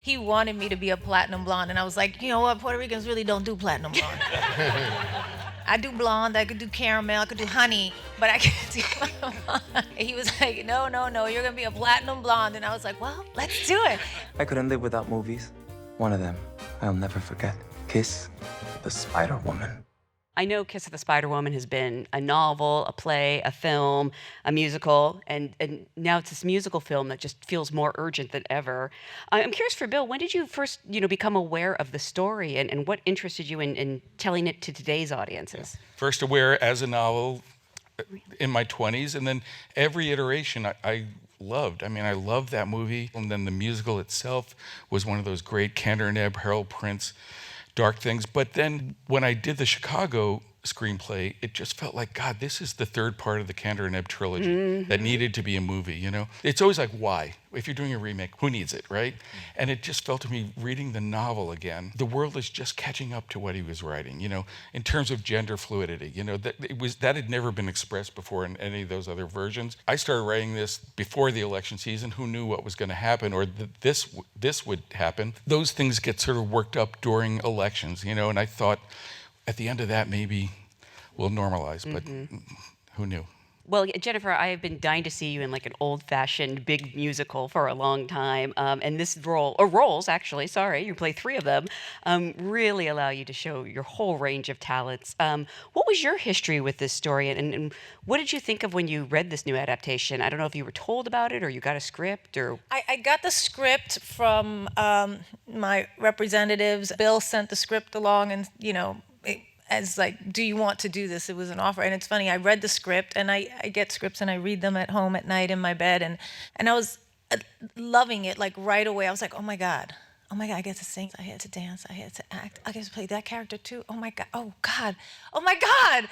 He wanted me to be a platinum blonde, and I was like, you know what, Puerto Ricans really don't do platinum blonde. I do blonde, I could do caramel, I could do honey, but I can't do platinum blonde. He was like, no, no, no, you're gonna be a platinum blonde. And I was like, well, let's do it. I couldn't live without movies. One of them I'll never forget. Kiss the Spider-Woman. I know Kiss of the Spider-Woman has been a novel, a play, a film, a musical, and now it's this musical film that just feels more urgent than ever. I'm curious for Bill, when did you first, become aware of the story, and what interested you in telling it to today's audiences? First aware as a novel in my 20s, and then every iteration I loved. I mean, I loved that movie, and then the musical itself was one of those great Kander and Ebb, Harold Prince, dark things. But then when I did the Chicago screenplay, it just felt like, God, this is the third part of the Kander and Ebb trilogy that needed to be a movie, you know? It's always like, why? If you're doing a remake, who needs it, right? And it just felt to me, reading the novel again, the world is just catching up to what he was writing, you know, in terms of gender fluidity, you know, that had never been expressed before in any of those other versions. I started writing this before the election season. Who knew what was going to happen, or that this would happen? Those things get sort of worked up during elections, you know, and I thought, at the end of that, maybe we'll normalize, but who knew? Well, Jennifer, I have been dying to see you in like an old-fashioned big musical for a long time, and this role, or roles actually, sorry, you play 3 of them, really allow you to show your whole range of talents. What was your history with this story, and what did you think of when you read this new adaptation? I don't know if you were told about it or you got a script, or... I got the script from my representatives. Bill sent the script along, and, you know, as like, do you want to do this? It was an offer. And it's funny, I read the script, and I get scripts and I read them at home at night in my bed, and I was loving it like right away. I was like, oh my God, I get to sing, I get to dance, I get to act, I get to play that character too. Oh my God, oh God, oh my God.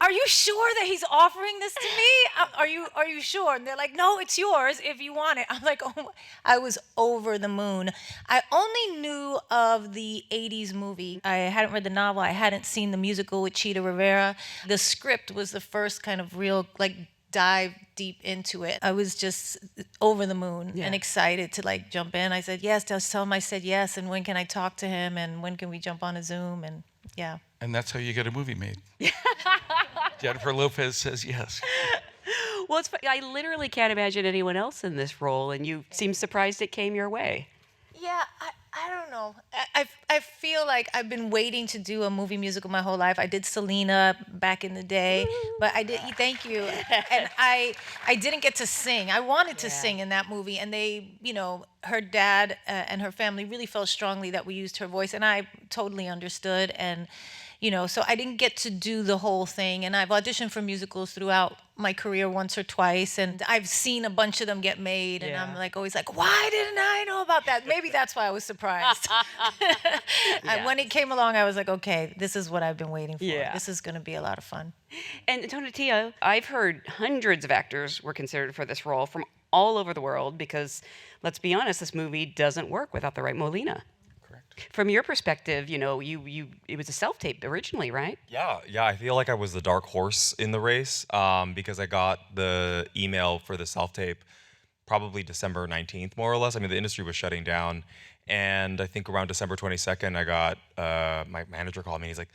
Are you sure that he's offering this to me? Are you sure? And they're like, no, it's yours if you want it. I'm like, oh, I was over the moon. I only knew of the 80s movie. I hadn't read the novel. I hadn't seen the musical with Chita Rivera. The script was the first kind of real, like, dive deep into it. I was just over the moon and excited to like jump in. I said, yes, just tell him I said yes, and when can I talk to him, and when can we jump on a Zoom, and yeah. And that's how you get a movie made. Jennifer Lopez says yes. Well, it's funny. I literally can't imagine anyone else in this role, and you seem surprised it came your way. Yeah, I don't know. I feel like I've been waiting to do a movie musical my whole life. I did Selena back in the day, but I did. Thank you. And I didn't get to sing. I wanted to sing in that movie, and they, you know, her dad and her family really felt strongly that we used her voice, and I totally understood. And you know, so I didn't get to do the whole thing. And I've auditioned for musicals throughout my career once or twice, and I've seen a bunch of them get made, and I'm like always like, why didn't I know about that? Maybe that's why I was surprised. When it came along, I was like, okay, this is what I've been waiting for. This is going to be a lot of fun. And Tonatiuh, I've heard hundreds of actors were considered for this role from all over the world, because let's be honest, this movie doesn't work without the right Molina. From your perspective, you know, it was a self-tape originally, right? Yeah, I feel like I was the dark horse in the race because I got the email for the self-tape probably December 19th, more or less. I mean, the industry was shutting down, and I think around December 22nd, I got my manager called me, and he's like,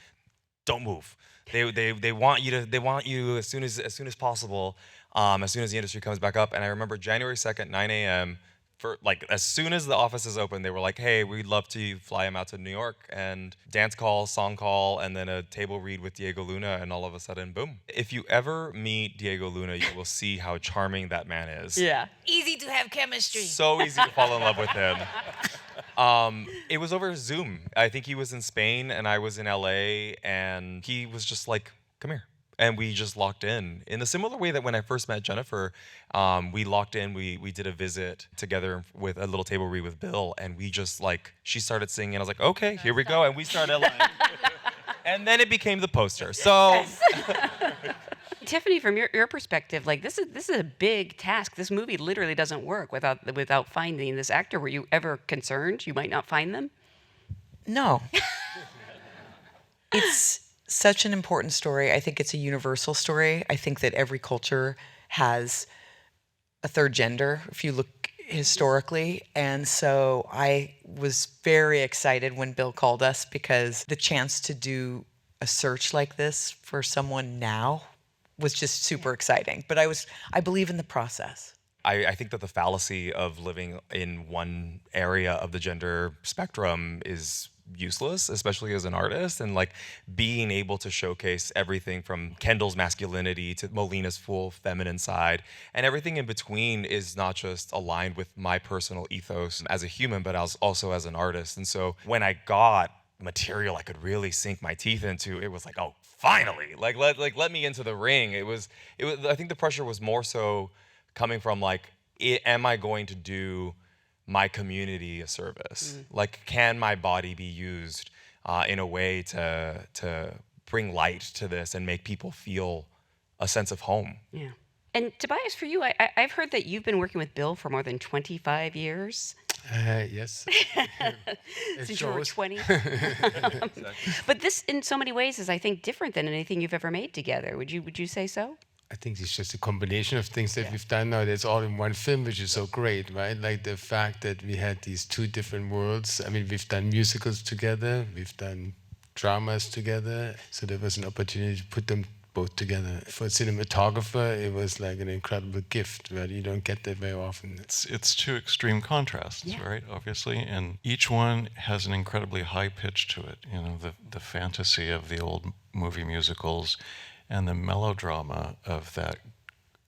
"Don't move. They want you as soon as possible, as soon as the industry comes back up." And I remember January 2nd, 9 a.m. For like, as soon as the offices opened, they were like, hey, we'd love to fly him out to New York, and dance call, song call, and then a table read with Diego Luna, and all of a sudden, boom. If you ever meet Diego Luna, you will see how charming that man is. Yeah. Easy to have chemistry. So easy to fall in love with him. It was over Zoom. I think he was in Spain, and I was in LA, and he was just like, come here. And we just locked in a similar way that when I first met Jennifer, we locked in, we did a visit together with a little table read with Bill, and we just like, she started singing, and I was like, okay, here we go, and we started like, and then it became the poster, so. Tiffany, from your perspective, like this is a big task. This movie literally doesn't work without finding this actor. Were you ever concerned you might not find them? No. It's such an important story. I think it's a universal story. I think that every culture has a third gender. If you look historically. And so I was very excited when Bill called us, because the chance to do a search like this for someone now was just super exciting. But I believe in the process. I think that the fallacy of living in one area of the gender spectrum is useless, especially as an artist, and like being able to showcase everything from Kendall's masculinity to Molina's full feminine side, and everything in between is not just aligned with my personal ethos as a human, but also as an artist. And so when I got material I could really sink my teeth into, it was like, oh, finally, let me into the ring. It was I think the pressure was more so coming from like, am I going to do my community a service? Like, can my body be used in a way to bring light to this and make people feel a sense of home? Yeah. And Tobias, for you, I've heard that you've been working with Bill for more than 25 years. Yes. Since you were 20. But this, in so many ways, is, I think, different than anything you've ever made together. Would you say so? I think it's just a combination of things that we've done now that's all in one film, which is so great, right? Like the fact that we had these two different worlds. I mean, we've done musicals together, we've done dramas together, so there was an opportunity to put them both together. For a cinematographer, it was like an incredible gift, right? You don't get that very often. It's two extreme contrasts, right? Obviously, and each one has an incredibly high pitch to it. You know, the fantasy of the old movie musicals and the melodrama of that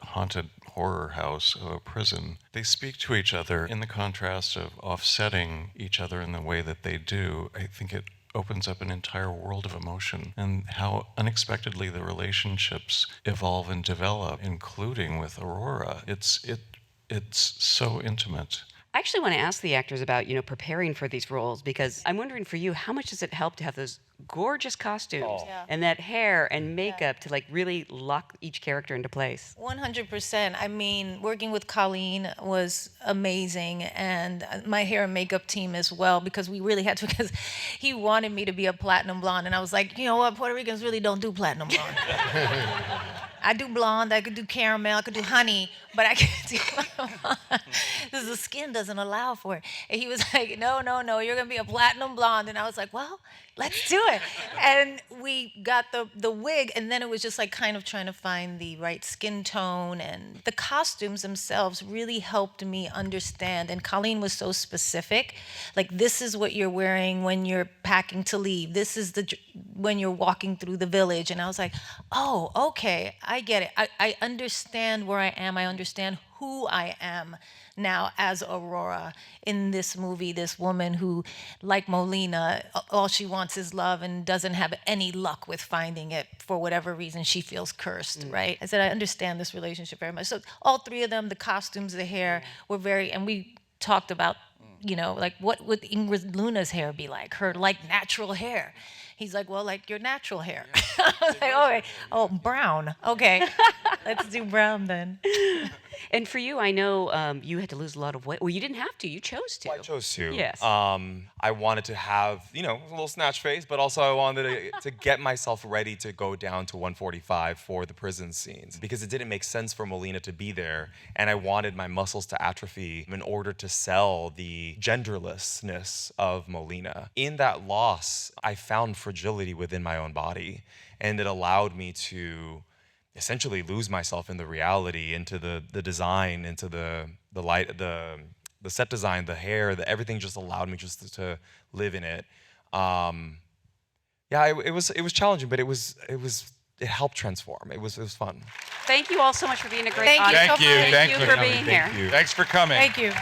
haunted horror house of a prison. They speak to each other in the contrast of offsetting each other in the way that they do. I think it opens up an entire world of emotion, and how unexpectedly the relationships evolve and develop, including with Aurora. It's so intimate. I actually want to ask the actors about, preparing for these roles, because I'm wondering for you, how much does it help to have those gorgeous costumes and that hair and makeup to like really lock each character into place? 100%. I mean, working with Colleen was amazing, and my hair and makeup team as well, because we really had to, because he wanted me to be a platinum blonde, and I was like, you know what, Puerto Ricans really don't do platinum blonde. I do blonde, I could do caramel, I could do honey, but I can't do blonde because the skin doesn't allow for it. And he was like, no, you're gonna be a platinum blonde. And I was like, well, let's do it. And we got the wig, and then it was just like kind of trying to find the right skin tone, and the costumes themselves really helped me understand. And Colleen was so specific, like, this is what you're wearing when you're packing to leave. This is when you're walking through the village. And I was like, oh, okay, I get it. I understand where I am. I understand who I am now as Aurora in this movie, this woman who, like Molina, all she wants is love and doesn't have any luck with finding it. For whatever reason, she feels cursed, right? I said, I understand this relationship very much. So all three of them, the costumes, the hair, were very, and we talked about, like, what would Ingrid Luna's hair be like? Her, like, natural hair. He's like, well, like your natural hair. I was like, okay, oh, brown. Okay, let's do brown then. And for you, I know you had to lose a lot of weight. Well, you didn't have to. You chose to. Well, I chose to. Yes. I wanted to have, a little snatch face, but also I wanted to get myself ready to go down to 145 for the prison scenes, because it didn't make sense for Molina to be there, and I wanted my muscles to atrophy in order to sell the genderlessness of Molina. In that loss, I found fragility within my own body, and it allowed me to essentially lose myself in the reality, into the design, into the light, the set design, the hair, everything just allowed me just to live in it. It was challenging, but it helped transform. It was fun. Thank you all so much for being a great audience. Thank you so much. Thank you for being here. Thanks for coming. Thank you.